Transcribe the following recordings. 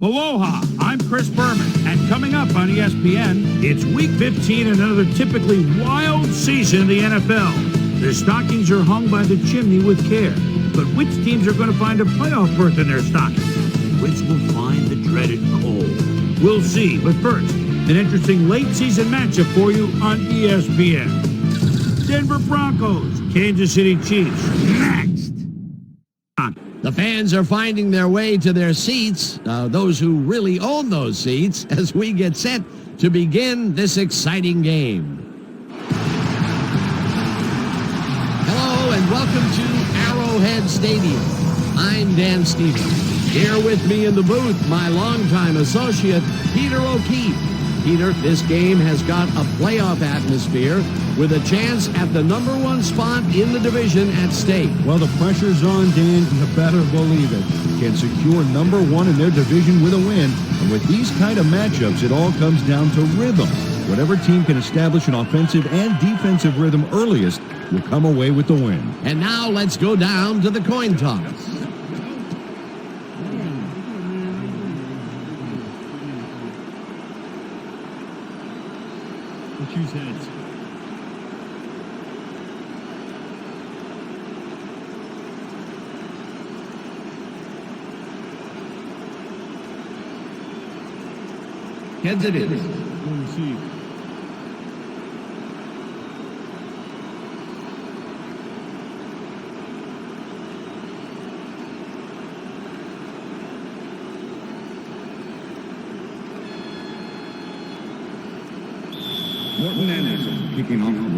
Aloha, I'm Chris Berman, and coming up on ESPN, it's Week 15 and another typically wild season in the NFL. Their stockings are hung by the chimney with care, but which teams are going to find a playoff berth in their stockings? Which will find the dreaded cold? We'll see, but first, an interesting late-season matchup for you on ESPN. Denver Broncos, Kansas City Chiefs, next. The fans are finding their way to their seats, those who really own those seats, as we get set to begin this exciting game. Hello and welcome to Arrowhead Stadium. I'm Dan Stevens. Here with me in the booth, my longtime associate, Peter O'Keefe. Peter, this game has got a playoff atmosphere with a chance at the number one spot in the division at stake. Well, the pressure's on, Dan. You better believe it. Can secure number one in their division with a win. And with these kind of matchups, it all comes down to rhythm. Whatever team can establish an offensive and defensive rhythm earliest will come away with the win. And now let's go down to the coin toss. Choose heads. Heads it is. Receive.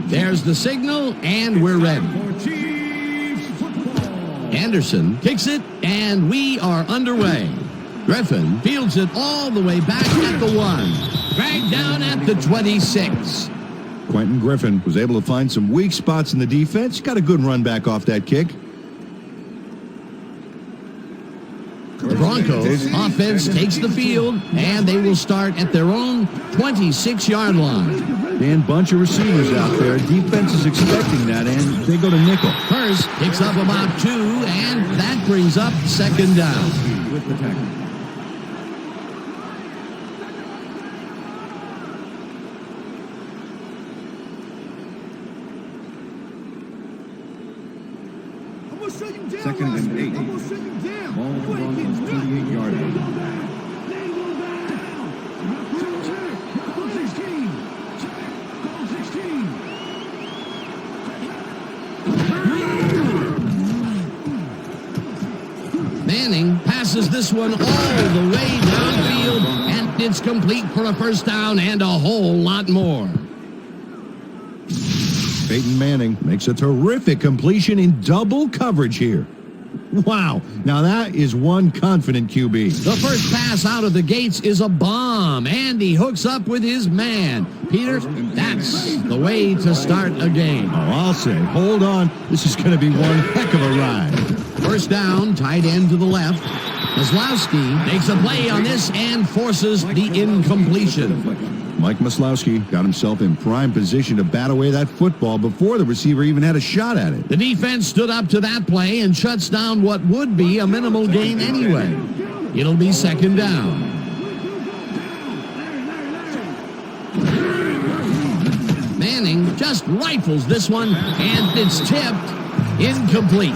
There's the signal, and we're ready. Anderson kicks it, and we are underway. Griffin fields it all the way back at the 1. Dragged down at the 26. Quentin Griffin was able to find some weak spots in the defense. Got a good run back off that kick. The Broncos offense takes the field, and they will start at their own 26-yard line. Dan, bunch of receivers out there. Defense is expecting that, and they go to nickel. Hurst picks up about 2, and that brings up second down. With the tackle. Second and 8. Ball at the Broncos 28-yard line. Manning passes this one all the way downfield, and it's complete for a first down and a whole lot more. Peyton Manning makes a terrific completion in double coverage here. Wow, now that is one confident QB. The first pass out of the gates is a bomb, and he hooks up with his man. Peter, that's the way to start a game. Oh, I'll say, hold on. This is going to be one heck of a ride. First down, tight end to the left. Maslowski makes a play on this and forces the incompletion. Mike Maslowski got himself in prime position to bat away that football before the receiver even had a shot at it. The defense stood up to that play and shuts down what would be a minimal gain anyway. It'll be second down. Manning just rifles this one, and it's tipped incomplete.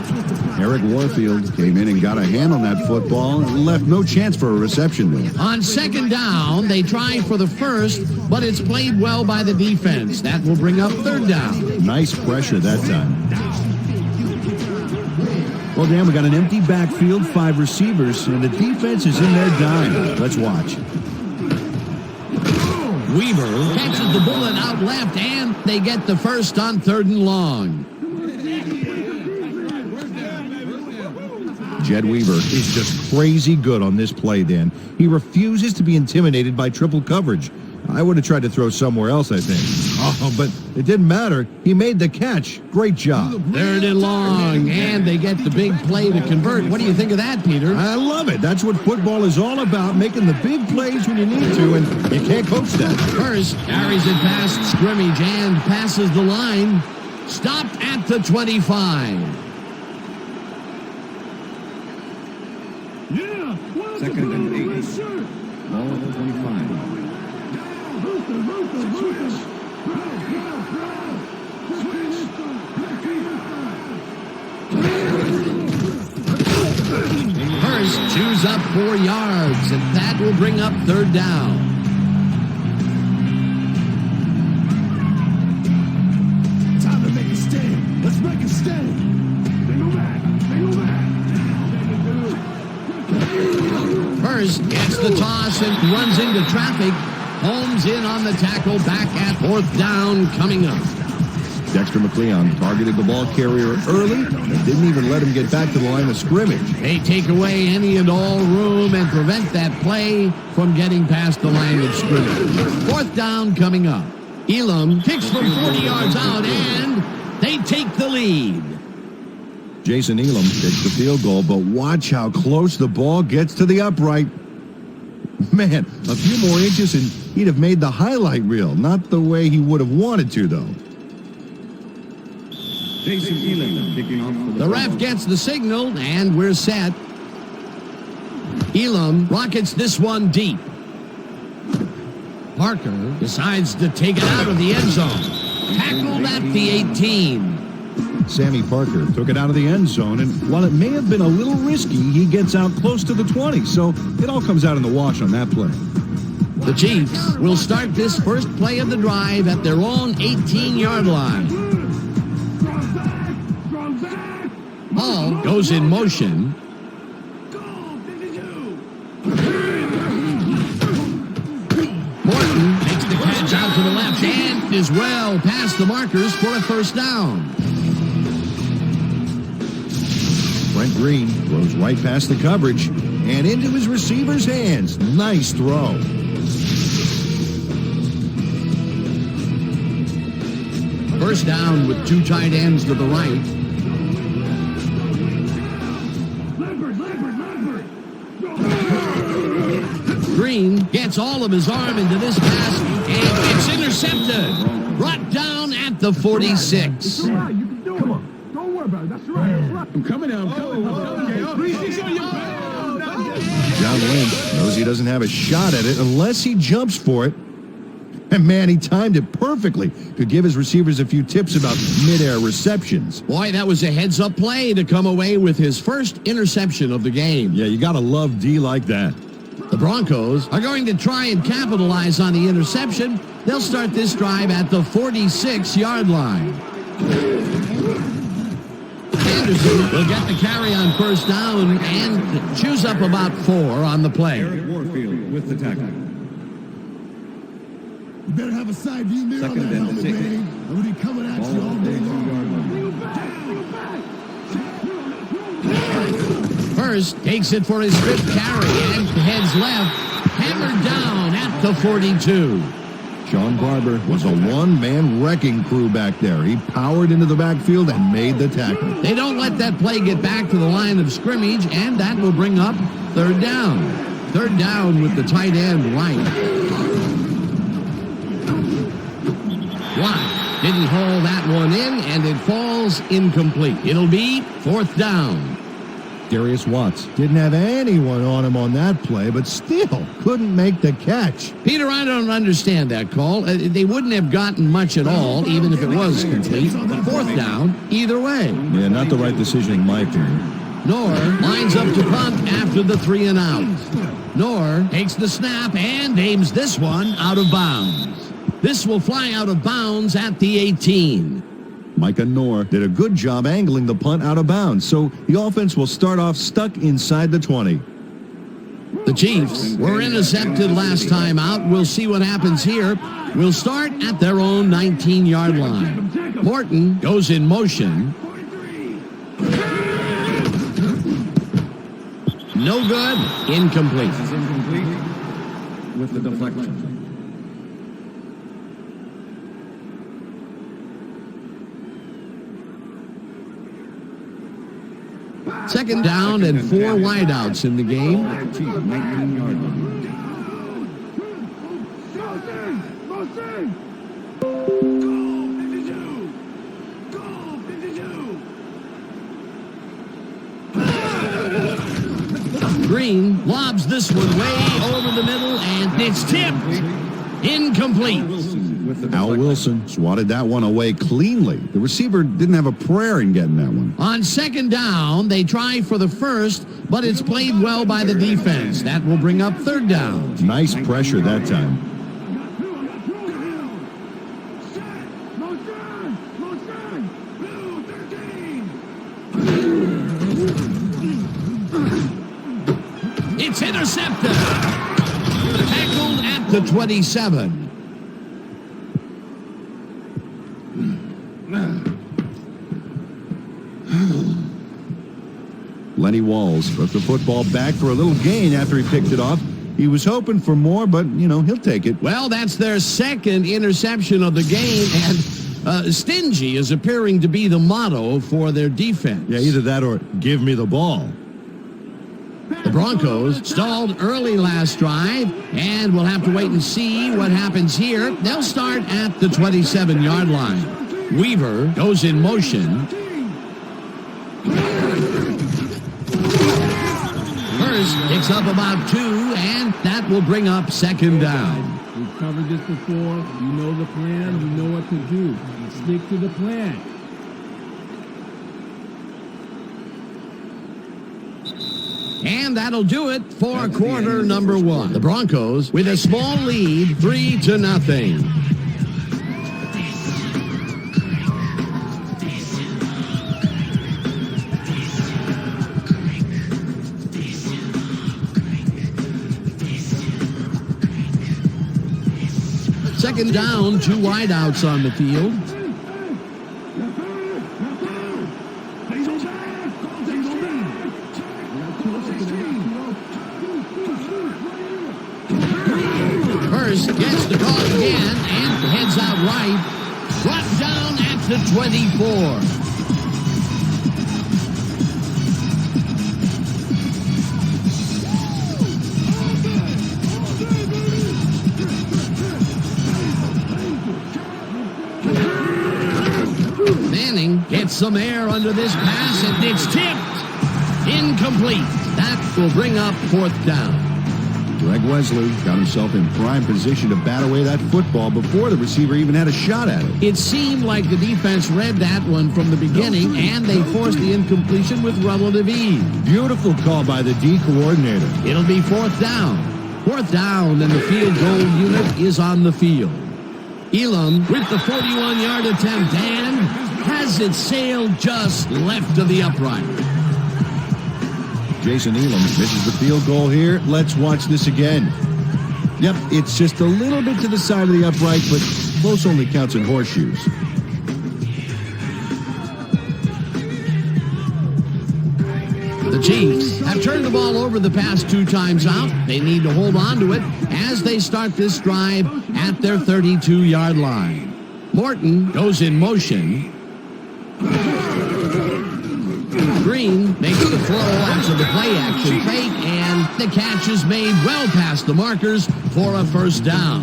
Eric Warfield came in and got a hand on that football and left no chance for a reception there. On second down, they try for the first, but it's played well by the defense. That will bring up third down. Nice pressure that time. Well, Dan, we got an empty backfield, 5 receivers, and the defense is in their dime. Let's watch. Weaver catches the bullet out left, and they get the first on 3rd and long. Jed Weaver is just crazy good on this play, Dan. He refuses to be intimidated by triple coverage. I would have tried to throw somewhere else, I think. Oh, but it didn't matter. He made the catch. Great job. 3rd and long, and they get the big play to convert. What do you think of that, Peter? I love it. That's what football is all about, making the big plays when you need to, and you can't coach that. Hurst carries it past scrimmage and passes the line. Stopped at the 25. Second and 8. Hurst chews up 4 yards, and that will bring up third down. Time to make a stand. Let's make a stand. Single back. Hurst gets the toss and runs into traffic. Holmes in on the tackle, back at fourth down coming up. Dexter McLeon targeted the ball carrier early and didn't even let him get back to the line of scrimmage. They take away any and all room and prevent that play from getting past the line of scrimmage. Fourth down coming up. Elam kicks from 40 yards out, and they take the lead. Jason Elam takes the field goal, but watch how close the ball gets to the upright. Man, a few more inches and he'd have made the highlight reel. Not the way he would have wanted to, though. Jason Elam kicking off for The ref gets the signal, and we're set. Elam rockets this one deep. Parker decides to take it out of the end zone. Tackled at the 18. Sammy Parker took it out of the end zone, and while it may have been a little risky, he gets out close to the 20, so it all comes out in the wash on that play. The Chiefs will start this first play of the drive at their own 18-yard line. Hall goes in motion. Morton makes the catch out to the left and is well past the markers for a first down. Brent Green throws right past the coverage and into his receiver's hands. Nice throw. First down with 2 tight ends to the right. Green gets all of his arm into this pass, and it's intercepted. Brought down at the 46. You can do it. Don't worry about it. That's right. I'm coming out. John Lynch knows he doesn't have a shot at it unless he jumps for it. And man, he timed it perfectly. Could give his receivers a few tips about mid-air receptions. Boy, that was a heads-up play to come away with his first interception of the game. Yeah, you gotta love D like that. The Broncos are going to try and capitalize on the interception. They'll start this drive at the 46-yard line. Anderson will get the carry on first down and chews up about 4 on the play. Warfield with the tackle. You better have a side view mirror on that helmet, Manny. I'm going to be coming at you all day long. Hurst takes it for his 5th carry and heads left, hammered down at the 42. Sean Barber was a one-man wrecking crew back there. He powered into the backfield and made the tackle. They don't let that play get back to the line of scrimmage, and that will bring up third down. Third down with the tight end right. Watt didn't haul that one in, and it falls incomplete. It'll be fourth down. Darius Watts didn't have anyone on him on that play, but still couldn't make the catch. Peter, I don't understand that call. They wouldn't have gotten much at all, even if it was complete. Fourth down, either way. Yeah, not the right decision in my opinion. Knorr lines up to punt after the 3 and out. Knorr takes the snap and aims this one out of bounds. This will fly out of bounds at the 18. Micah Knorr did a good job angling the punt out of bounds, so the offense will start off stuck inside the 20. The Chiefs were intercepted last time out. We'll see what happens here. We'll start at their own 19-yard line. Morton goes in motion. No good. Incomplete. Incomplete with the deflection. Second down and 4 wideouts in the game. 19-yard line. Green lobs this one way over the middle, and it's tipped. Incomplete. Al Wilson swatted that one away cleanly. The receiver didn't have a prayer in getting that one. On second down, they try for the first, but it's played well by the defense. That will bring up third down. Nice pressure that time. It's intercepted. Tackled at the 27. Lenny Walls put the football back for a little gain after he picked it off. He was hoping for more, but, he'll take it. Well, that's their second interception of the game, and stingy is appearing to be the motto for their defense. Yeah, either that or give me the ball. The Broncos stalled early last drive, and we'll have to wait and see what happens here. They'll start at the 27-yard line. Weaver goes in motion. First picks up about 2, and that will bring up second down. We've covered this before. You know the plan. You know what to do. Stick to the plan. And that'll do it for quarter number 1. The Broncos with a small lead, 3-0. Second down, 2 wideouts on the field. Gets the call again and heads out right. Brought down at the 24. Manning gets some air under this pass, and it's tipped. Incomplete. That will bring up fourth down. Greg Wesley got himself in prime position to bat away that football before the receiver even had a shot at it. It seemed like the defense read that one from the beginning, and they forced the incompletion with relative ease. Beautiful call by the D coordinator. It'll be fourth down. Fourth down, and the field goal unit is on the field. Elam with the 41-yard attempt, and has it sailed just left of the upright. Jason Elam misses the field goal here. Let's watch this again. Yep, it's just a little bit to the side of the upright, but close only counts in horseshoes. The Chiefs have turned the ball over the past 2 times out. They need to hold on to it as they start this drive at their 32-yard line. Morton goes in motion. Green makes the throw after the play-action fake, and the catch is made well past the markers for a first down.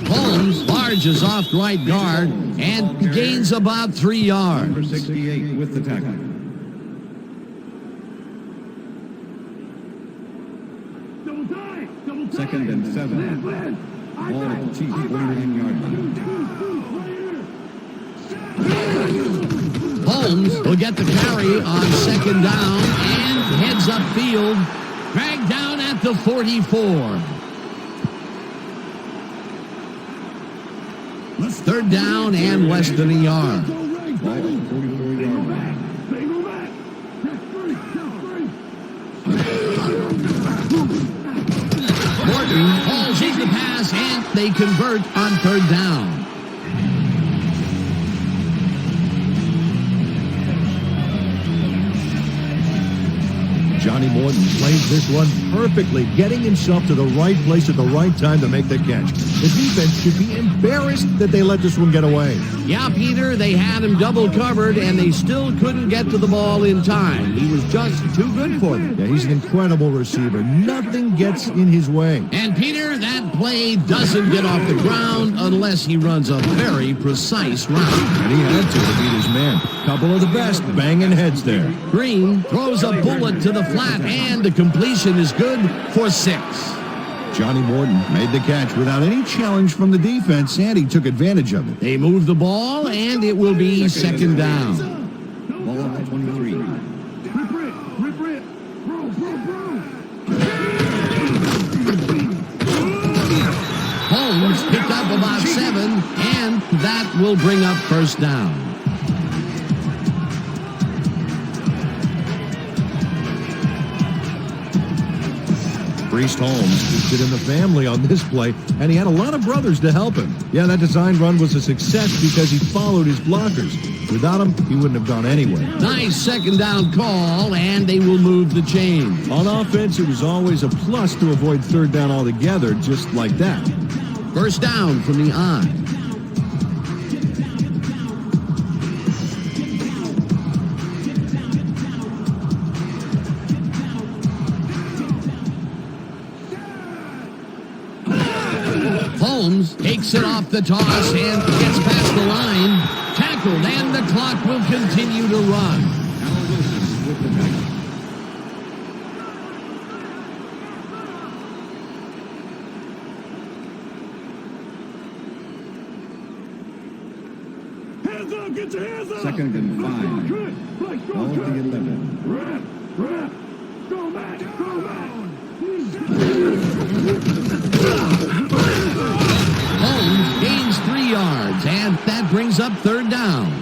Holmes barges off right guard and gains about 3 yards. Number 68 with the tackle. Second and 7. Ball at Chiefs 49-yard line. Holmes will get the carry on second down and heads upfield, dragged down at the 44. Third down and less than a yard. Ball at 44-yard line. Morton hauls in the pass, and they convert on third down. Johnny Morton plays this one perfectly, getting himself to the right place at the right time to make the catch. The defense should be embarrassed that they let this one get away. Yeah, Peter, they had him double covered, and they still couldn't get to the ball in time. He was just too good for them. Yeah, he's an incredible receiver. Nothing gets in his way. And, Peter, that play doesn't get off the ground unless he runs a very precise route. And he had to beat his man. Couple of the best banging heads there. Green throws a bullet to the flat, and the completion is good for 6. Johnny Morton made the catch without any challenge from the defense, and he took advantage of it. They move the ball, and it will be second down. Ball at 23. Holmes picked up about 7, and that will bring up first down. Priest Holmes fit in the family on this play, and he had a lot of brothers to help him. Yeah, that design run was a success because he followed his blockers. Without him, he wouldn't have gone anywhere. Nice second down call, and they will move the chain. On offense, it was always a plus to avoid third down altogether, just like that. First down from the I. Holmes takes it off the toss and gets past the line. Tackled, and the clock will continue to run. Hands up, get your hands up. Second and 5. Ball at the 11. Go back, go back. Holmes gains 3 yards, and that brings up third down.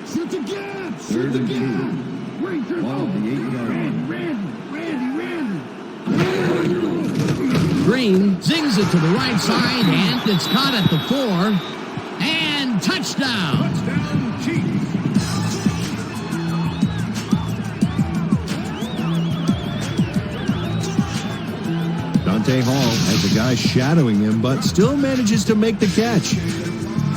Shoot the gap, shoot Third the and gap. 2. Ball at the 8-yard line. Randy. Green zings it to the right side, and it's caught at the 4. And touchdown. Touchdown, Chiefs. Dante Hall has a guy shadowing him, but still manages to make the catch.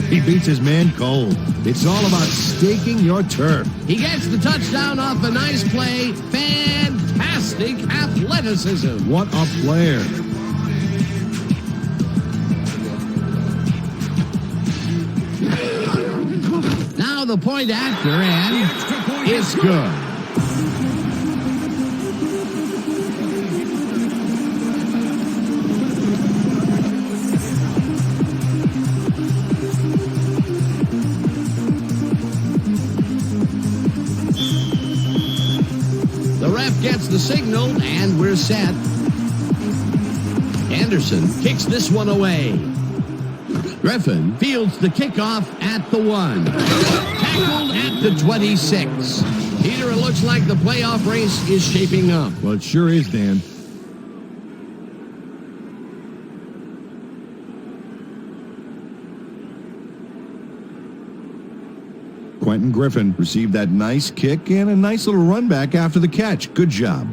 He beats his man cold. It's all about staking your turf. He gets the touchdown off a nice play. Fantastic athleticism. What a player. Now the point after, and it's good. The ref gets the signal, and we're set. Anderson kicks this one away. Griffin fields the kickoff at the 1. Tackled at the 26. Peter, it looks like the playoff race is shaping up. Well, it sure is, Dan. Quentin Griffin received that nice kick and a nice little run back after the catch. Good job.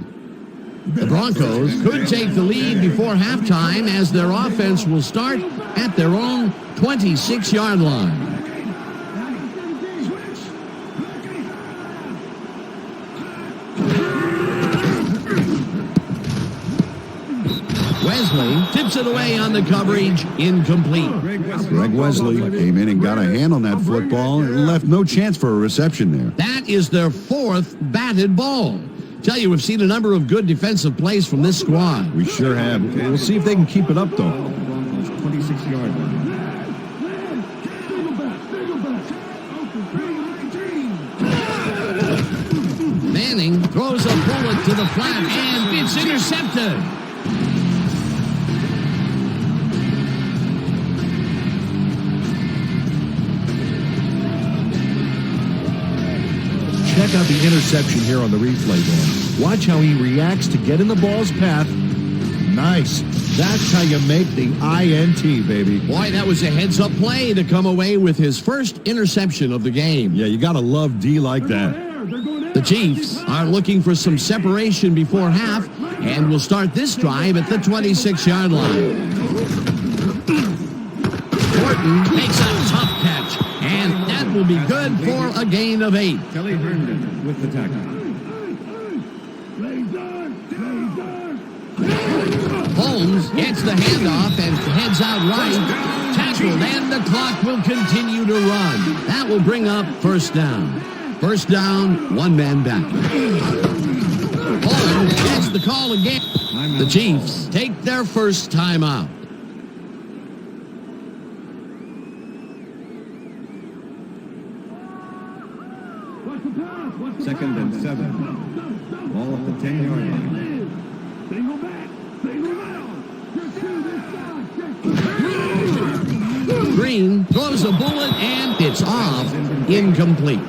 The Broncos could take the lead before halftime as their offense will start at their own 26-yard line. Wesley tips it away on the coverage, incomplete. Greg Wesley came in and got a hand on that football and left no chance for a reception there. That is their 4th batted ball. Tell you, we've seen a number of good defensive plays from this squad. We sure have. We'll see if they can keep it up, though. 26-yard line. Manning throws a bullet to the flat, and it's intercepted. Check out the interception here on the replay, Dan. Watch how he reacts to get in the ball's path. Nice. That's how you make the INT, baby. Boy, that was a heads-up play to come away with his first interception of the game. Yeah, you got to love D like that. The Chiefs are looking for some separation before half and will start this drive at the 26-yard line. Horton makes a tough catch, and that will be good for a gain of 8. Kelly Herndon with the tackle. Holmes gets the handoff and heads out right. Tackled, and the clock will continue to run. That will bring up first down. First down, one man back. Holmes gets the call again. The Chiefs take their first timeout. Second and 7. Ball at the 10-yard line. Green throws a bullet, and it's off. Incomplete.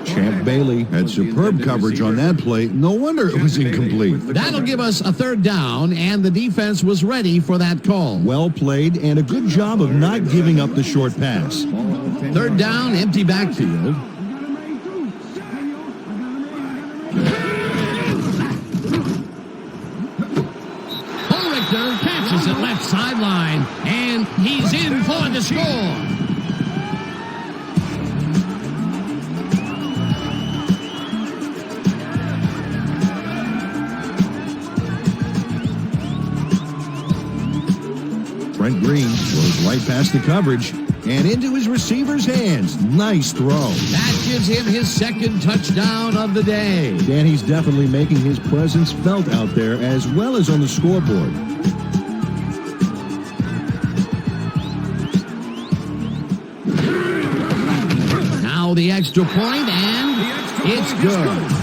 Champ Bailey had superb coverage on that play. No wonder it was incomplete. That'll give us a third down, and the defense was ready for that call. Well played, and a good job of not giving up the short pass. Third down, empty backfield. Catches it left sideline, and he's in for the score. Trent Green throws right past the coverage and into his receiver's hands. Nice throw. That gives him his second touchdown of the day. Dan, he's definitely making his presence felt out there as well as on the scoreboard. Now the extra point, and it's good.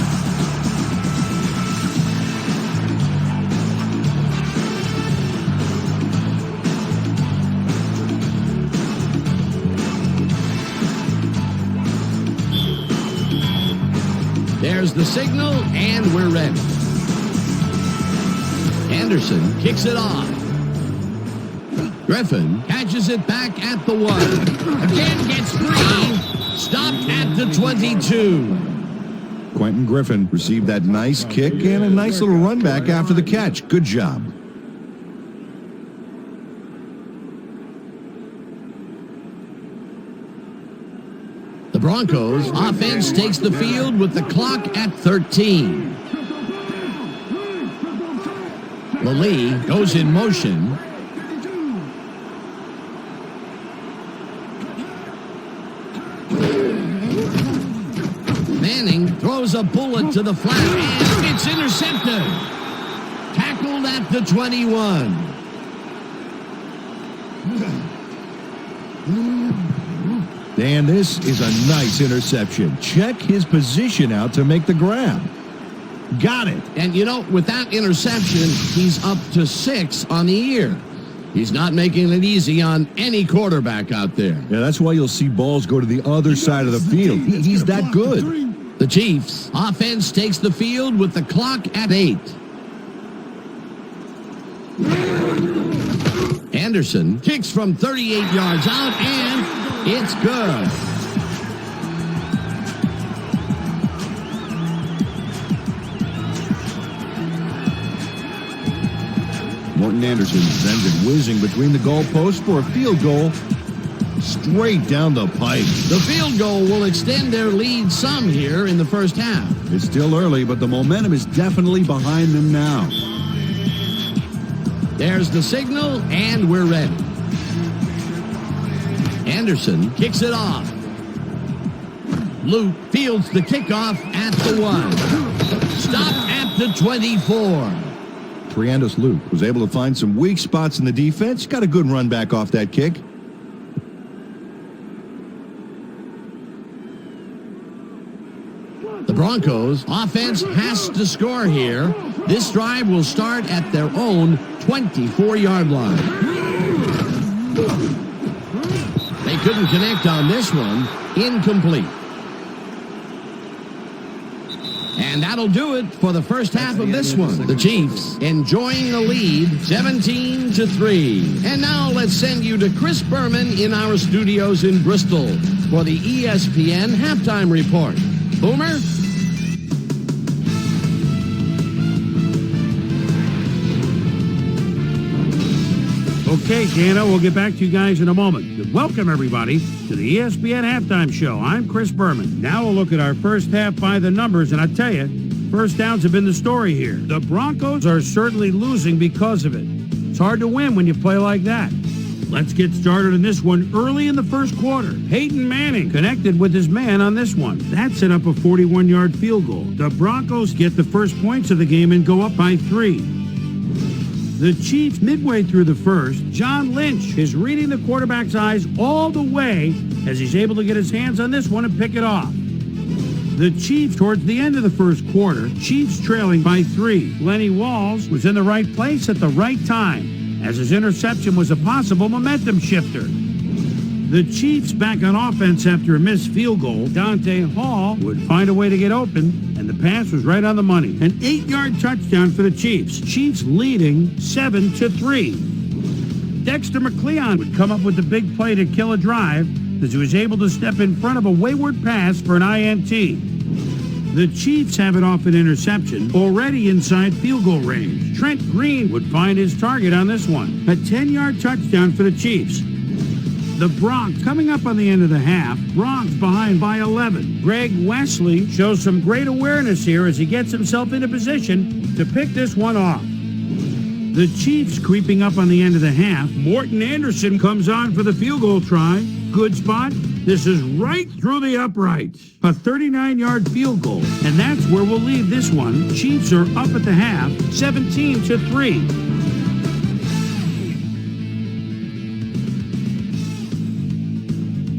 There's the signal, and we're ready. Anderson kicks it off. Griffin catches it back at the 1. Again gets free. Stopped at the 22. Quentin Griffin received that nice kick and a nice little run back after the catch. Good job. The Broncos offense takes the field with the clock at 13. Lee goes in motion. Manning throws a bullet to the flat, and it's intercepted. Tackled at the 21. Dan, this is a nice interception. Check his position out to make the grab. Got it. And, you know, with that interception, he's up to 6 on the year. He's not making it easy on any quarterback out there. Yeah, that's why you'll see balls go to the other side of the field. He's that good. The Chiefs offense takes the field with the clock at 8. Anderson kicks from 38 yards out, and it's good. Morton Anderson sends it whizzing between the goalposts for a field goal straight down the pipe. The field goal will extend their lead some here in the first half. It's still early, but the momentum is definitely behind them now. There's the signal, and we're ready. Anderson kicks it off. Luke fields the kickoff at the 1. Stopped at the 24. Triandus Luke was able to find some weak spots in the defense. Got a good run back off that kick. The Broncos offense has to score here. This drive will start at their own 24-yard line. They couldn't connect on this one. Incomplete. And that'll do it for the first half of this one. The Chiefs enjoying a lead, 17-3. And now let's send you to Chris Berman in our studios in Bristol for the ESPN halftime report. Boomer? Okay, Dano, we'll get back to you guys in a moment. Welcome, everybody, to the ESPN Halftime Show. I'm Chris Berman. Now we'll look at our first half by the numbers, and I tell you, first downs have been the story here. The Broncos are certainly losing because of it. It's hard to win when you play like that. Let's get started on this one early in the first quarter. Peyton Manning connected with his man on this one. That set up a 41-yard field goal. The Broncos get the first points of the game and go up by 3. The Chiefs, midway through the first, John Lynch is reading the quarterback's eyes all the way as he's able to get his hands on this one and pick it off. The Chiefs, towards the end of the first quarter, Chiefs trailing by 3. Lenny Walls was in the right place at the right time, as his interception was a possible momentum shifter. The Chiefs back on offense after a missed field goal. Dante Hall would find a way to get open, and the pass was right on the money. An 8-yard touchdown for the Chiefs. Chiefs leading 7-3. Dexter McCleon would come up with the big play to kill a drive as he was able to step in front of a wayward pass for an INT. The Chiefs have it off an interception, already inside field goal range. Trent Green would find his target on this one. A 10-yard touchdown for the Chiefs. The Bronx coming up on the end of the half. Bronx behind by 11. Greg Wesley shows some great awareness here as he gets himself into position to pick this one off. The Chiefs creeping up on the end of the half. Morton Anderson comes on for the field goal try. Good spot. This is right through the uprights. A 39-yard field goal. And that's where we'll leave this one. Chiefs are up at the half, 17-3.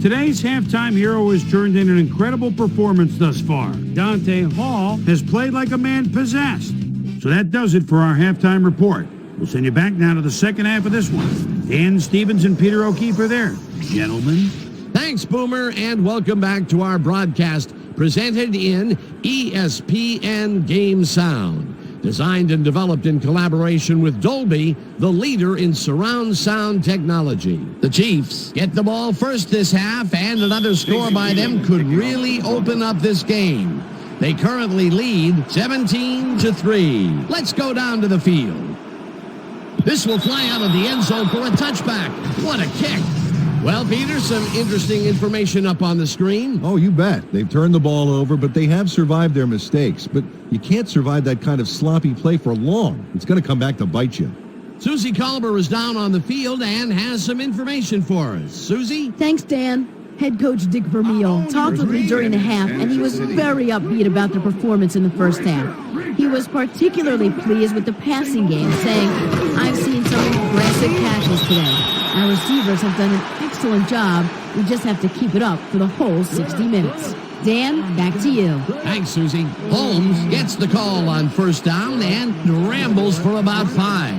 Today's halftime hero has turned in an incredible performance thus far. Dante Hall has played like a man possessed. So that does it for our halftime report. We'll send you back now to the second half of this one. Dan Stevens and Peter O'Keefe are there. Gentlemen. Thanks, Boomer, and welcome back to our broadcast presented in ESPN Game Sound. Designed and developed in collaboration with Dolby, the leader in surround sound technology. The Chiefs get the ball first this half, and another score by them could really open up this game. They currently lead 17-3. Let's go down to the field. This will fly out of the end zone for a touchback. What a kick. Well, Peter, some interesting information up on the screen. Oh, you bet. They've turned the ball over, but they have survived their mistakes. But you can't survive that kind of sloppy play for long. It's going to come back to bite you. Susie Colbert is down on the field and has some information for us. Susie? Thanks, Dan. Head coach Dick Vermeil talked with me during the half, and he was very upbeat about their performance in the first half. He was particularly pleased with the passing game, saying, "I've seen some impressive catches today. Our receivers have done an excellent job. We just have to keep it up for the whole 60 minutes. Dan, back to you. Thanks, Susie. Holmes gets the call on first down and rambles for about 5.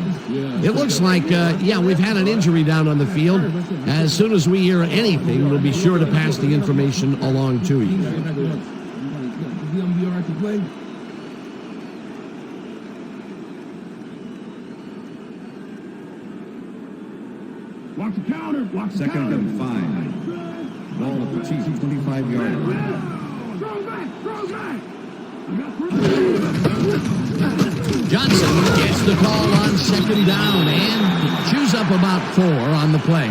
It looks like, we've had an injury down on the field. As soon as we hear anything, we'll be sure to pass the information along to you. Watch the counter. Watch the Second counter. and 5. Ball at the Chiefs' 25-yard line. Throw back. Johnson gets the call on second down and chews up about 4 on the play.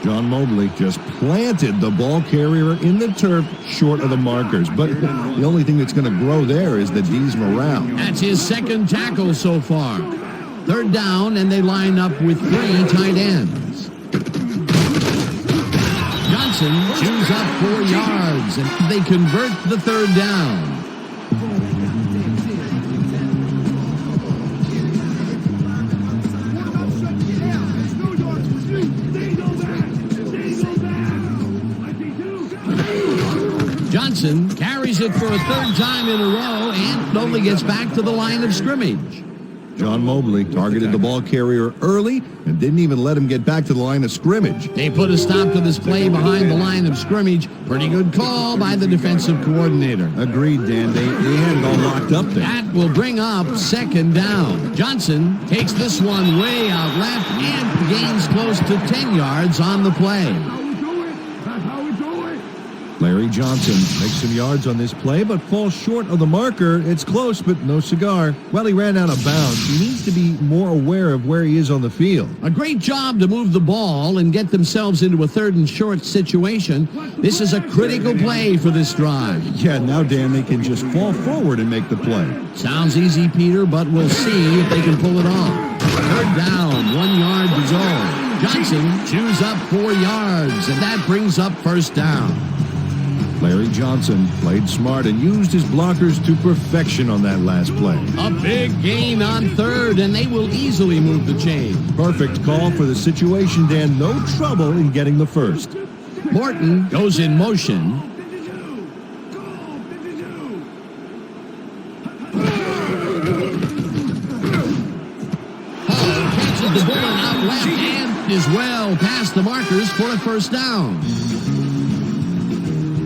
John Mobley just planted the ball carrier in the turf short of the markers. But the only thing that's going to grow there is the D's morale. That's his second tackle so far. Third down, and they line up with 3 tight ends. Johnson chews up 4 yards, and they convert the third down. Johnson carries it for a third time in a row and only gets back to the line of scrimmage. John Mobley targeted the ball carrier early and didn't even let him get back to the line of scrimmage. They put a stop to this play behind the line of scrimmage. Pretty good call by the defensive coordinator. Agreed, Dan. They had it all locked up there. That will bring up second down. Johnson takes this one way out left and gains close to 10 yards on the play. That's how we do it. Larry Johnson makes some yards on this play, but falls short of the marker. It's close, but no cigar. Well, he ran out of bounds. He needs to be more aware of where he is on the field. A great job to move the ball and get themselves into a 3rd and short situation. This is a critical play for this drive. Yeah, now, Dan, they can just fall forward and make the play. Sounds easy, Peter, but we'll see if they can pull it off. 3rd down, 1 yard to go. Johnson chews up 4 yards, and that brings up 1st down. Larry Johnson played smart and used his blockers to perfection on that last play. A big gain on 3rd, and they will easily move the chain. Perfect call for the situation, Dan. No trouble in getting the first. Morton goes in motion. Hall catches the ball out left and is well past the markers for a 1st down.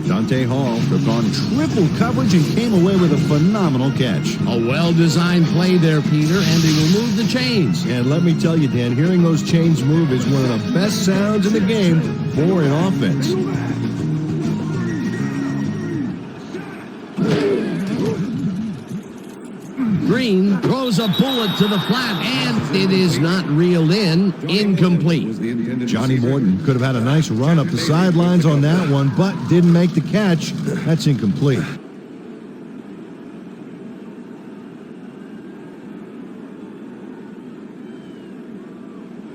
Dante Hall took on triple coverage and came away with a phenomenal catch. A well-designed play there, Peter, and they will move the chains. And let me tell you, Dan, hearing those chains move is one of the best sounds in the game for an offense. Green throws a bullet to the flat, and it is not reeled in. Incomplete. Johnny Morton could have had a nice run up the sidelines on that one, but didn't make the catch. That's incomplete.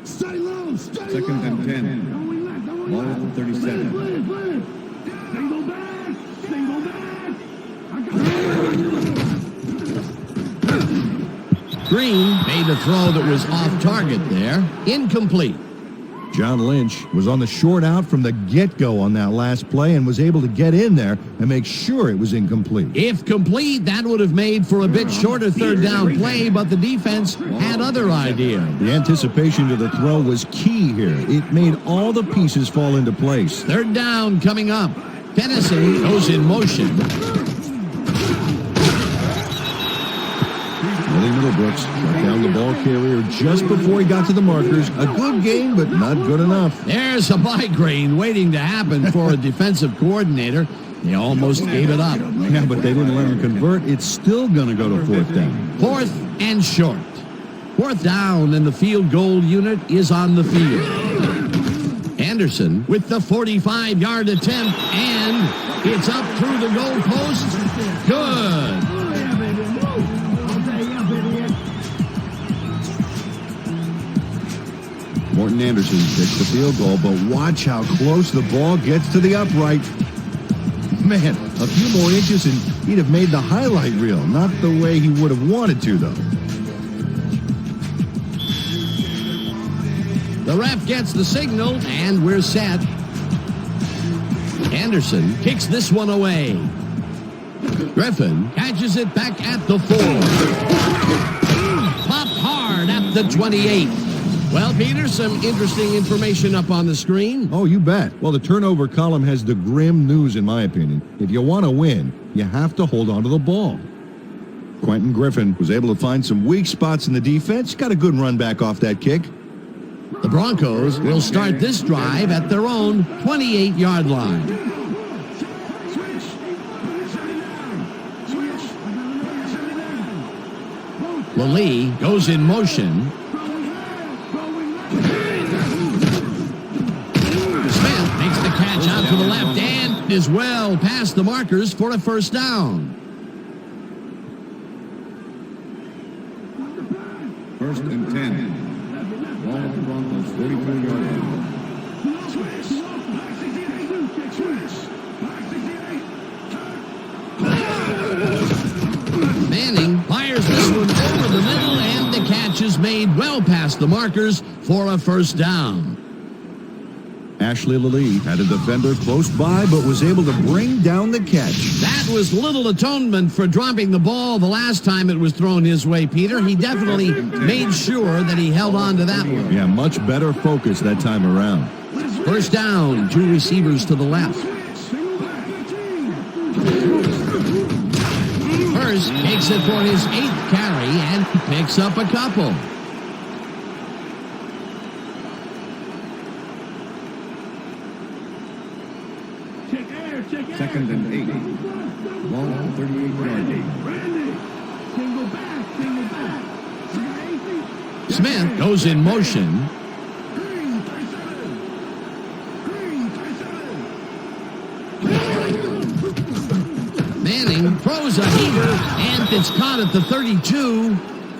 Stay low, stay low. 2nd and 10. Ball at the 37. Single back. Single back. I got Green made a throw that was off target there. Incomplete. John Lynch was on the short out from the get-go on that last play and was able to get in there and make sure it was incomplete. If complete, that would have made for a bit shorter 3rd down play, but the defense had other ideas. The anticipation to the throw was key here. It made all the pieces fall into place. 3rd down coming up. Tennyson goes in motion. Willie Middlebrooks got down the ball carrier just before he got to the markers. A good game, but not good enough. There's a migraine waiting to happen for a defensive coordinator. They almost gave it up. Yeah, but they didn't let him convert. It's still going to go to 4th down. 4th and short. 4th down, and the field goal unit is on the field. Anderson with the 45-yard attempt, and it's up through the goal post. Good. Morton Anderson takes the field goal, but watch how close the ball gets to the upright. Man, a few more inches and he'd have made the highlight reel. Not the way he would have wanted to, though. The ref gets the signal, and we're set. Anderson kicks this one away. Griffin catches it back at the 4. Popped hard at the 28. Well, Peter, some interesting information up on the screen. Oh, you bet. Well, the turnover column has the grim news, in my opinion. If you want to win, you have to hold on to the ball. Quentin Griffin was able to find some weak spots in the defense. Got a good run back off that kick. The Broncos will start this drive at their own 28-yard line. Lallee goes in motion. Smith makes the catch out to the left and is well past the markers for a 1st down. 1st and 10. Ball at the Broncos 44-yard line. Manning fires this one over the middle, and the catch is made well past the markers for a 1st down. Ashley Lallee had a defender close by, but was able to bring down the catch. That was little atonement for dropping the ball the last time it was thrown his way, Peter. He definitely made sure that he held on to that one. Yeah, much better focus that time around. 1st down, 2 receivers to the left. Hurst makes it for his 8th carry and picks up a couple. kick Second and 8. Ball at the 38-yard line. Smith goes in motion. Manning throws a heater, and it's caught at the 32.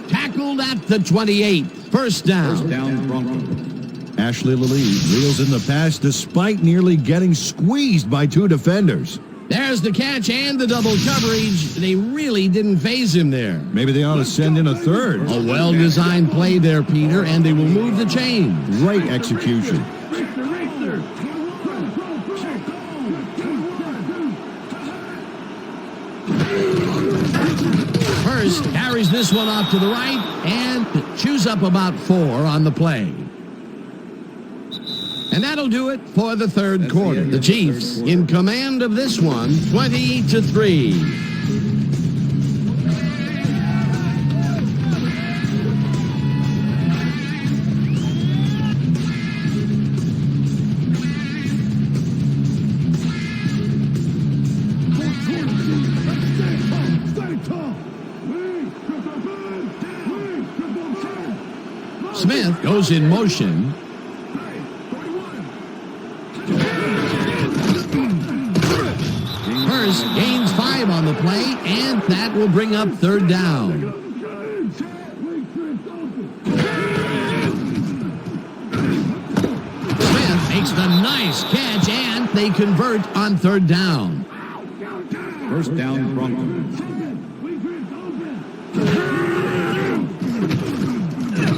Tackled at the 28. First down. First down, Broncos. Ashley Lilly reels in the pass despite nearly getting squeezed by two defenders. There's the catch and the double coverage. They really didn't phase him there. Maybe they ought to send in a third. A well-designed play there, Peter, and they will move the chain. Great execution. Hurst carries this one off to the right and chews up about 4 on the play. And that'll do it for the third quarter. The Chiefs in command of this one, 20-3. Smith goes in motion. Hurst gains 5 on the play, and that will bring up third down. Smith makes the nice catch, and they convert on third down. First down, Broncos.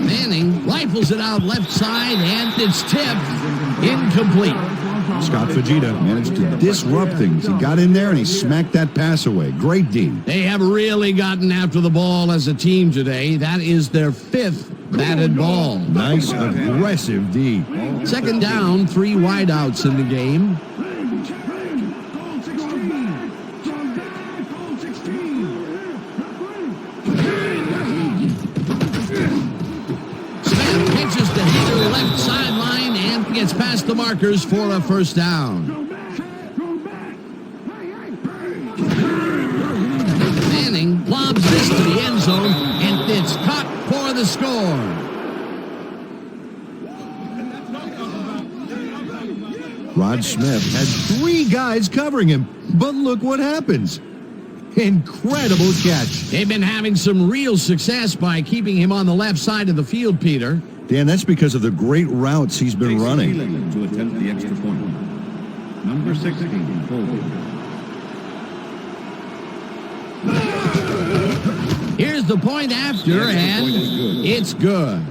Manning rifles it out left side, and it's tipped. Incomplete. Scott Fujita managed to disrupt things. He got in there and he smacked that pass away. Great D. They have really gotten after the ball as a team today. That is their 5th batted ball. Nice, aggressive D. Second down, 3 wideouts in the game. Smith pitches the hitter left sideline and gets past the markers for a first down. Manning lobs this to the end zone, and it's caught for the score. Rod Smith had 3 guys covering him, but look what happens. Incredible catch. They've been having some real success by keeping him on the left side of the field, Peter. Dan, that's because of the great routes he's been running. To attempt the extra point. Number 16, forward. Here's the point after, and it's good.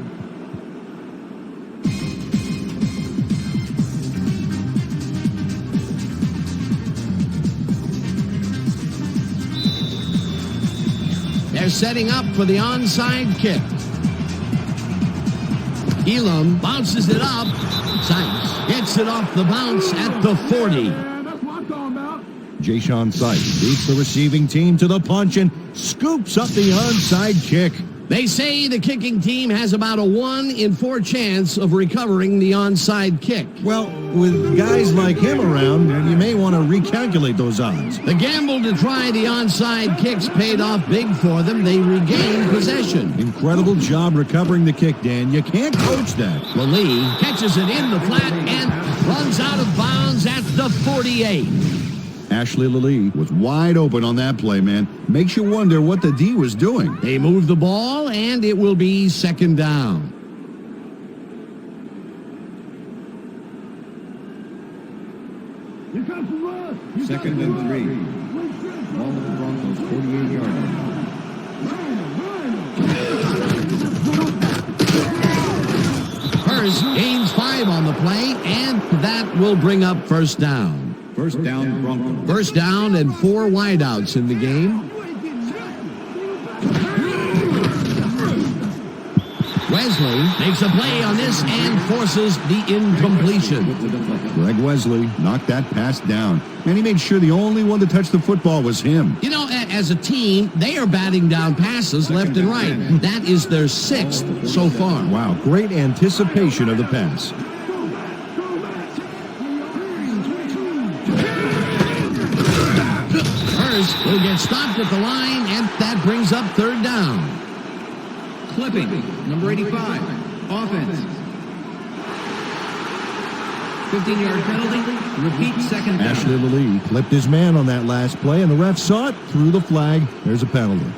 They're setting up for the onside kick. Elam bounces it up. Sykes gets it off the bounce at the 40. Jayshon Sykes beats the receiving team to the punch and scoops up the onside kick. They say the kicking team has about a 1 in 4 chance of recovering the onside kick. Well, with guys like him around, you may want to recalculate those odds. The gamble to try the onside kicks paid off big for them. They regained possession. Incredible job recovering the kick, Dan. You can't coach that. Lee catches it in the flat and runs out of bounds at the 48. Ashley Lilly was wide open on that play, man. Makes you wonder what the D was doing. They move the ball, and it will be second down. Second and 3. Ball at the Broncos, 48-yard line. Hurst gains 5 on the play, and that will bring up first down. First down, Broncos. First down and 4 wideouts in the game. Wesley makes a play on this and forces the incompletion. Greg Wesley knocked that pass down, and he made sure the only one to touch the football was him. You know, as a team, they are batting down passes left and right. That is their 6th so far. Wow, great anticipation of the pass. first will get stopped at the line, and that brings up third down. Clipping, number 85, offense. 15-yard penalty. Repeat second down. Ashley Lee clipped his man on that last play, and the ref saw it, threw the flag. There's a penalty.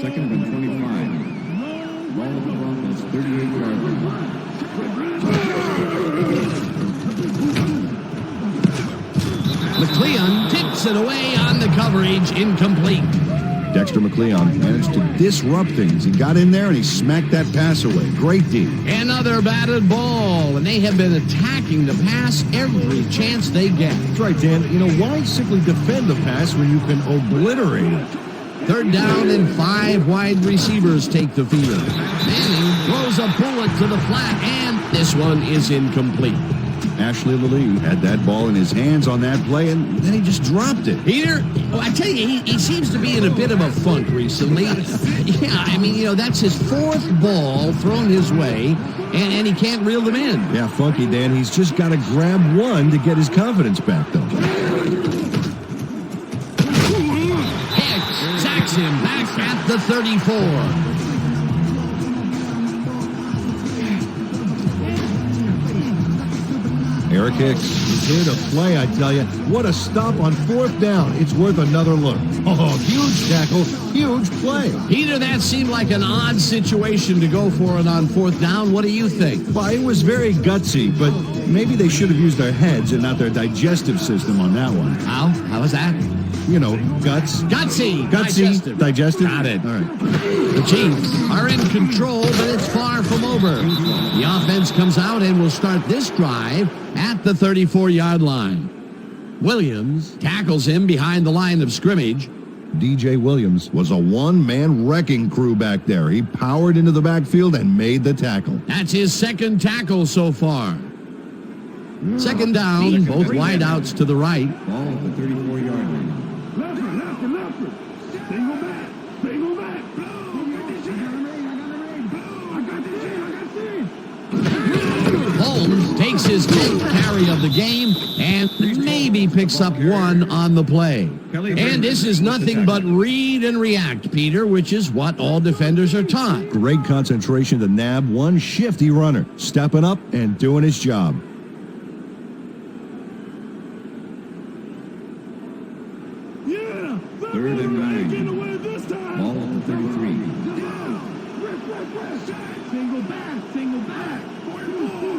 Second and 25. Ball of the Broncos, 38-yard line. McLeon tips it away on the coverage, incomplete. Dexter McLeon managed to disrupt things. He got in there and he smacked that pass away. Great D. Another batted ball, and they have been attacking the pass every chance they get. That's right, Dan. You know, why simply defend the pass when you can obliterate it? Third down and 5 wide receivers take the field. Manning throws a bullet to the flat, and this one is incomplete. Ashley Lee had that ball in his hands on that play, and then he just dropped it. Peter, I tell you, he seems to be in a bit of a funk recently. Yeah, I mean, that's his 4th ball thrown his way, and he can't reel them in. Yeah, funky, Dan. He's just got to grab one to get his confidence back, though. Hicks sacks him back at the 34. Eric Hicks is here to play, I tell you. What a stop on 4th down. It's worth another look. Oh, huge tackle, huge play. Peter, that seemed like an odd situation to go for it on 4th down. What do you think? Well, it was very gutsy, but maybe they should have used their heads and not their digestive system on that one. How? How was that? You know, guts. Gutsy. Digestive. Got it. All right. The Chiefs are in control, but it's far from over. The offense comes out and will start this drive at the 34-yard line. Williams tackles him behind the line of scrimmage. DJ Williams was a one-man wrecking crew back there. He powered into the backfield and made the tackle. That's his 2nd tackle so far. Second down, both wideouts to the right. Ball at the 34-yard line. Lefty. Single back. Holmes takes his 10th carry of the game and maybe picks up one on the play. And this is nothing but read and react, Peter, which is what all defenders are taught. Great concentration to nab one shifty runner, stepping up and doing his job. Yeah. 3rd and 9. Get away this time. Ball at the 33. Single back. 44.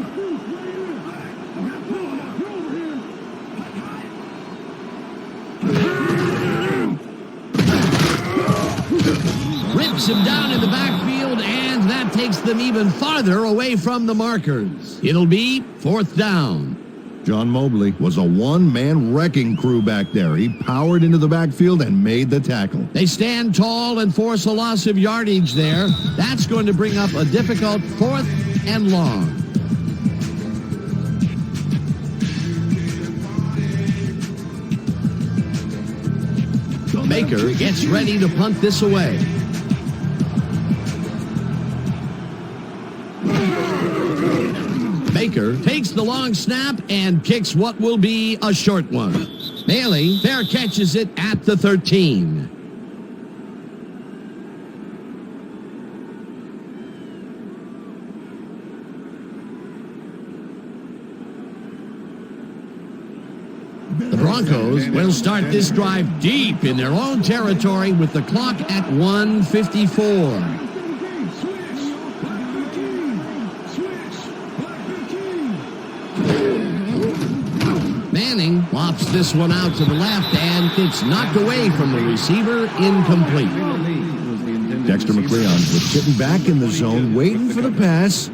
Rips him down in the backfield, and that takes them even farther away from the markers. It'll be 4th down. John Mobley was a one-man wrecking crew back there. He powered into the backfield and made the tackle. They stand tall and force a loss of yardage there. That's going to bring up a difficult 4th and long. Baker gets ready to punt this away. Baker takes the long snap and kicks what will be a short one. Bailey fair catches it at the 13. The Broncos will start this drive deep in their own territory with the clock at 1:54. Manning lofts this one out to the left, and it's knocked away from the receiver, incomplete. Dexter McLeon was sitting back in the zone, waiting for the pass,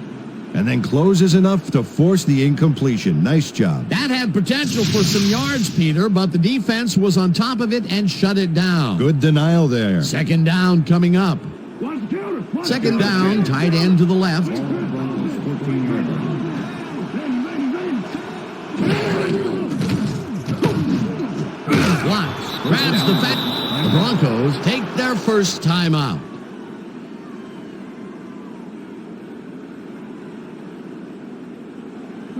and then closes enough to force the incompletion. Nice job. That had potential for some yards, Peter, but the defense was on top of it and shut it down. Good denial there. 2nd down coming up. 2nd down, tight end to the left. Blocks, grabs the back. The Broncos take their first timeout.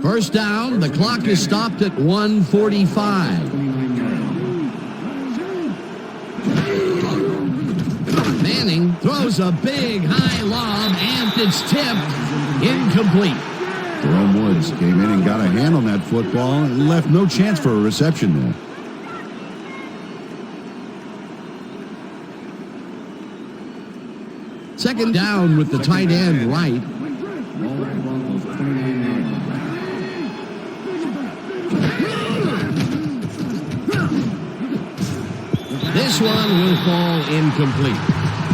First down, the clock is stopped at 1:45. Manning throws a big high lob, and it's tipped. Incomplete. Jerome Woods came in and got a hand on that football and left no chance for a reception there. Second down with the tight end right. This one will fall incomplete.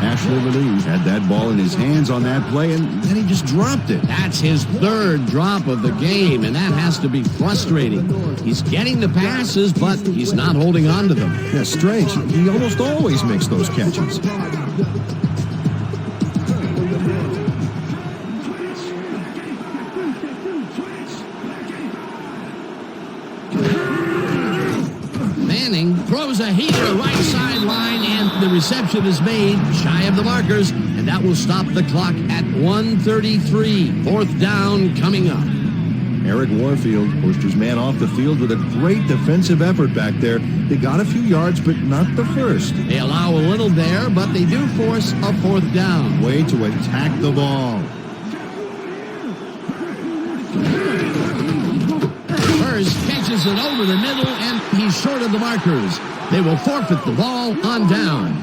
Ashley Lee had that ball in his hands on that play, and then he just dropped it. That's his third drop of the game, and that has to be frustrating. He's getting the passes, but he's not holding on to them. Yeah, strange. He almost always makes those catches. Manning throws a heater right sideline, and the reception is made shy of the markers, and that will stop the clock at 1:33. Fourth down coming up. Eric Warfield pushed his man off the field with a great defensive effort back there. They got a few yards, but not the first. They allow a little there, but they do force a fourth down. Way to attack the ball. Hurst catches it over the middle, and he's short of the markers. They will forfeit the ball on downs.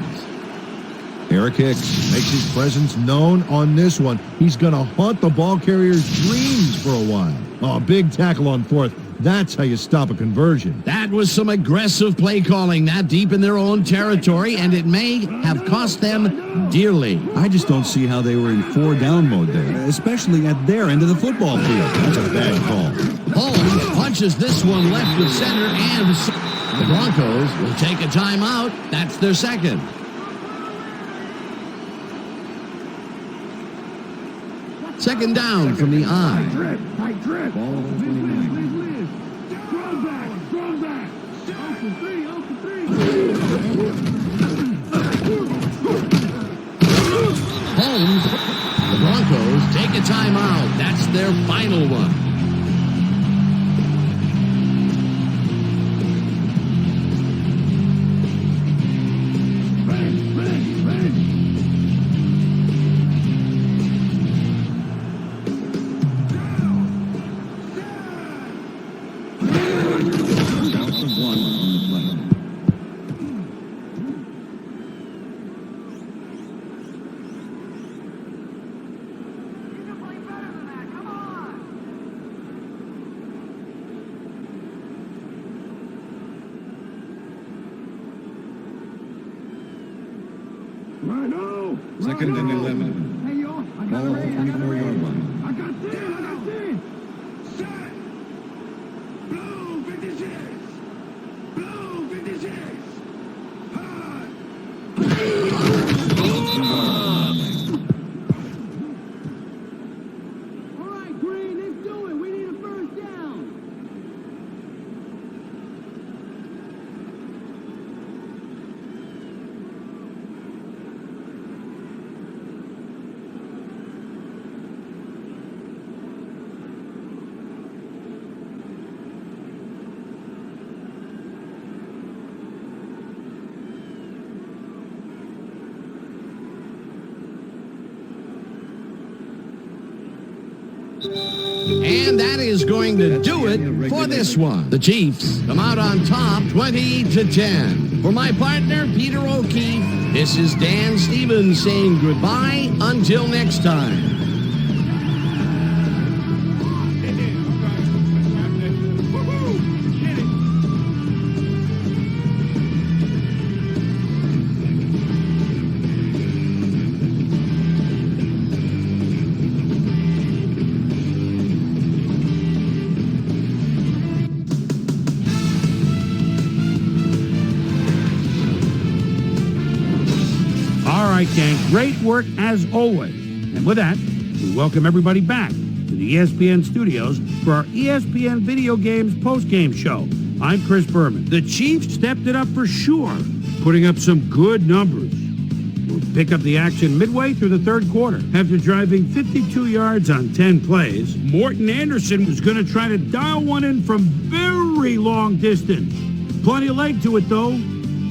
Eric Hicks makes his presence known on this one. He's going to haunt the ball carrier's dreams for a while. Oh, big tackle on fourth. That's how you stop a conversion. That was some aggressive play calling that deep in their own territory, and it may have cost them dearly. I just don't see how they were in 4-down mode there, especially at their end of the football field. That's a bad call. Holmes punches this one left of center, and the Broncos will take a timeout. That's their second. Second down from the I. Tight trip. Ball at the 29. Strong back. Strong back. 0-3. Holmes, the Broncos take a timeout. That's their final one. Second and 11. Hey, yo. I got Ball at the 24-yard line. I got 10. Set. Blue 56. Blue 56. Hot. All right, Green, let's do it. We need a first down. And that is going to do it for this one. The Chiefs come out on top 20-10. For my partner, Peter O'Keefe, this is Dan Stevens saying goodbye until next time. All right, Dan, great work as always. And with that, we welcome everybody back to the ESPN studios for our ESPN Video Games postgame show. I'm Chris Berman. The Chiefs stepped it up for sure, putting up some good numbers. will pick up the action midway through the third quarter. After driving 52 yards on 10 plays, Morton Anderson was going to try to dial one in from very long distance. Plenty of leg to it, though.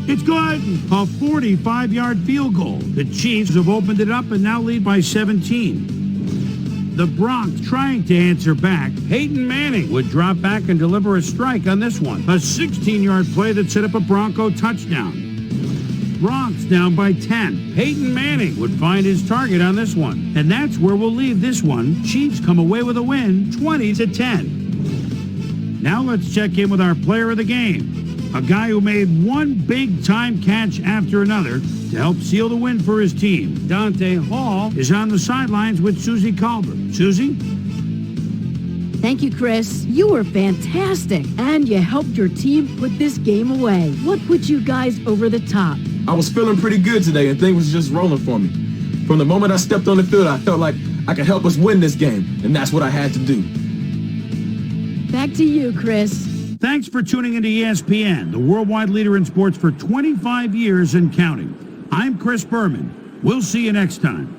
It's good. A 45-yard field goal. The Chiefs have opened it up and now lead by 17. The Broncos trying to answer back. Peyton Manning would drop back and deliver a strike on this one. A 16-yard play that set up a Bronco touchdown. Broncos down by 10. Peyton Manning would find his target on this one. And that's where we'll leave this one. Chiefs come away with a win, 20-10. Now let's check in with our player of the game. A guy who made one big-time catch after another to help seal the win for his team. Dante Hall is on the sidelines with Susie Culver. Susie? Thank you, Chris. You were fantastic, and you helped your team put this game away. What put you guys over the top? I was feeling pretty good today, and things was just rolling for me. From the moment I stepped on the field, I felt like I could help us win this game, and that's what I had to do. Back to you, Chris. Thanks for tuning into ESPN, the worldwide leader in sports for 25 years and counting. I'm Chris Berman. We'll see you next time.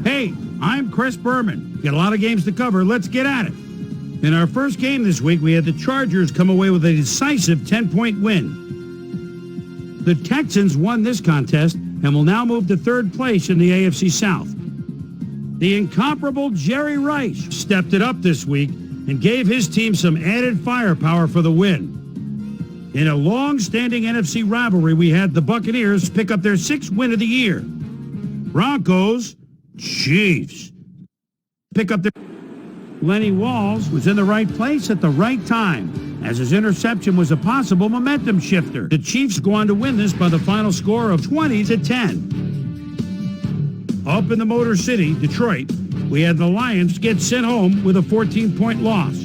Hey, I'm Chris Berman. Got a lot of games to cover. Let's get at it. In our first game this week, we had the Chargers come away with a decisive 10-point win. The Texans won this contest and will now move to third place in the AFC South. The incomparable Jerry Rice stepped it up this week and gave his team some added firepower for the win. In a long-standing NFC rivalry, we had the Buccaneers pick up their 6th win of the year. Broncos, Chiefs pick up their... Lenny Walls was in the right place at the right time, as his interception was a possible momentum shifter. The Chiefs go on to win this by the final score of 20-10. Up in the Motor City, Detroit, we had the Lions get sent home with a 14-point loss.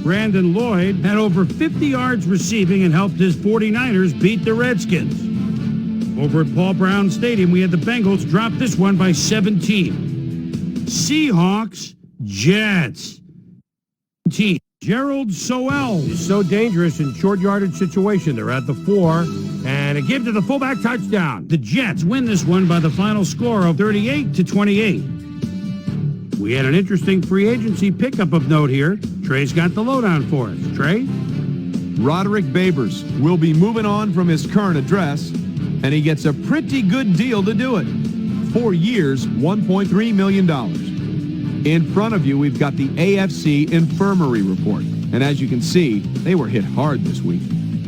Brandon Lloyd had over 50 yards receiving and helped his 49ers beat the Redskins. Over at Paul Brown Stadium, we had the Bengals drop this one by 17. Seahawks, Jets. Team. Gerald Sowell is so dangerous in short yardage situation. They're at the 4, and a give to the fullback, touchdown. The Jets win this one by the final score of 38-28. We had an interesting free agency pickup of note here. Trey's got the lowdown for us. Trey? Roderick Babers will be moving on from his current address, and he gets a pretty good deal to do it. 4 years, $1.3 million. In front of you, we've got the AFC Infirmary Report. And as you can see, they were hit hard this week.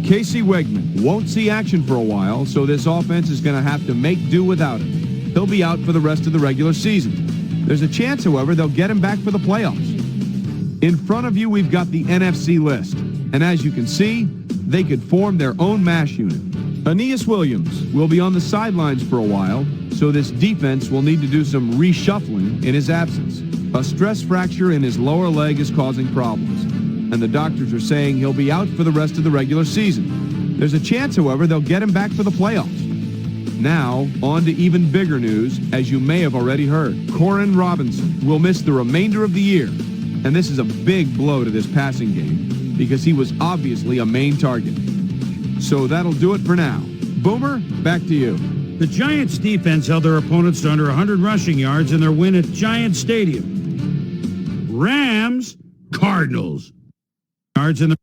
Casey Wegman won't see action for a while, so this offense is going to have to make do without him. He'll be out for the rest of the regular season. There's a chance, however, they'll get him back for the playoffs. In front of you, we've got the NFC list. And as you can see, they could form their own MASH unit. Aeneas Williams will be on the sidelines for a while, so this defense will need to do some reshuffling in his absence. A stress fracture in his lower leg is causing problems, and the doctors are saying he'll be out for the rest of the regular season. There's a chance, however, they'll get him back for the playoffs. Now, on to even bigger news, as you may have already heard. Corin Robinson will miss the remainder of the year, and this is a big blow to this passing game because he was obviously a main target. So that'll do it for now. Boomer, back to you. The Giants defense held their opponents to under 100 rushing yards in their win at Giant Stadium. Rams, Cardinals. Yards in the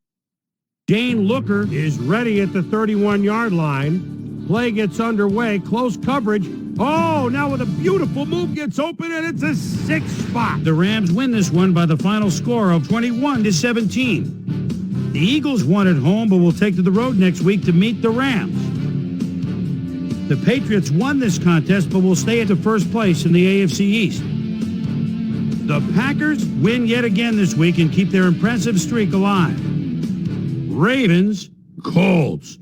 Dane Looker is ready at the 31-yard line. Play gets underway. Close coverage. Oh, now with a beautiful move gets open, and it's a 6 spot. The Rams win this one by the final score of 21-17. The Eagles won at home, but will take to the road next week to meet the Rams. The Patriots won this contest, but will stay at the first place in the AFC East. The Packers win yet again this week and keep their impressive streak alive. Ravens, Colts.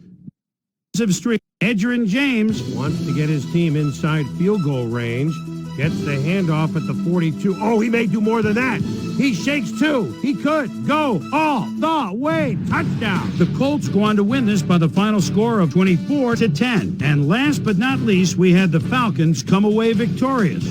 Impressive streak. Edgerrin James wants to get his team inside field goal range. Gets the handoff at the 42. Oh, he may do more than that. He shakes two. He could go all the way. Touchdown. The Colts go on to win this by the final score of 24-10. And last but not least, we had the Falcons come away victorious.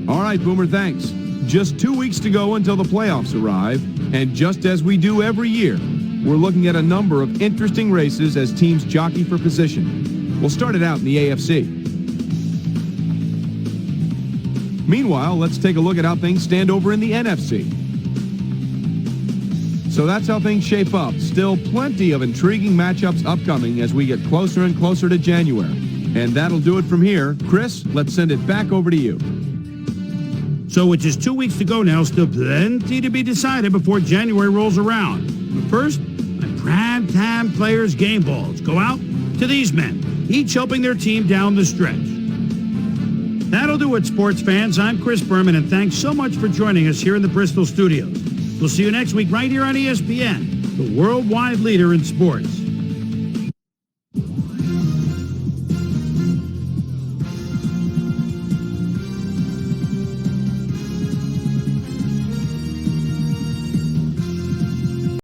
All right, Boomer, thanks. Just 2 weeks to go until the playoffs arrive. And just as we do every year, we're looking at a number of interesting races as teams jockey for position. We'll start it out in the AFC. Meanwhile, let's take a look at how things stand over in the NFC. So that's how things shape up. Still plenty of intriguing matchups upcoming as we get closer and closer to January. And that'll do it from here. Chris, let's send it back over to you. So with just 2 weeks to go now, still plenty to be decided before January rolls around. But first, my prime-time players' game balls go out to these men, each helping their team down the stretch. That'll do it, sports fans. I'm Chris Berman, and thanks so much for joining us here in the Bristol studios. We'll see you next week right here on ESPN, the worldwide leader in sports.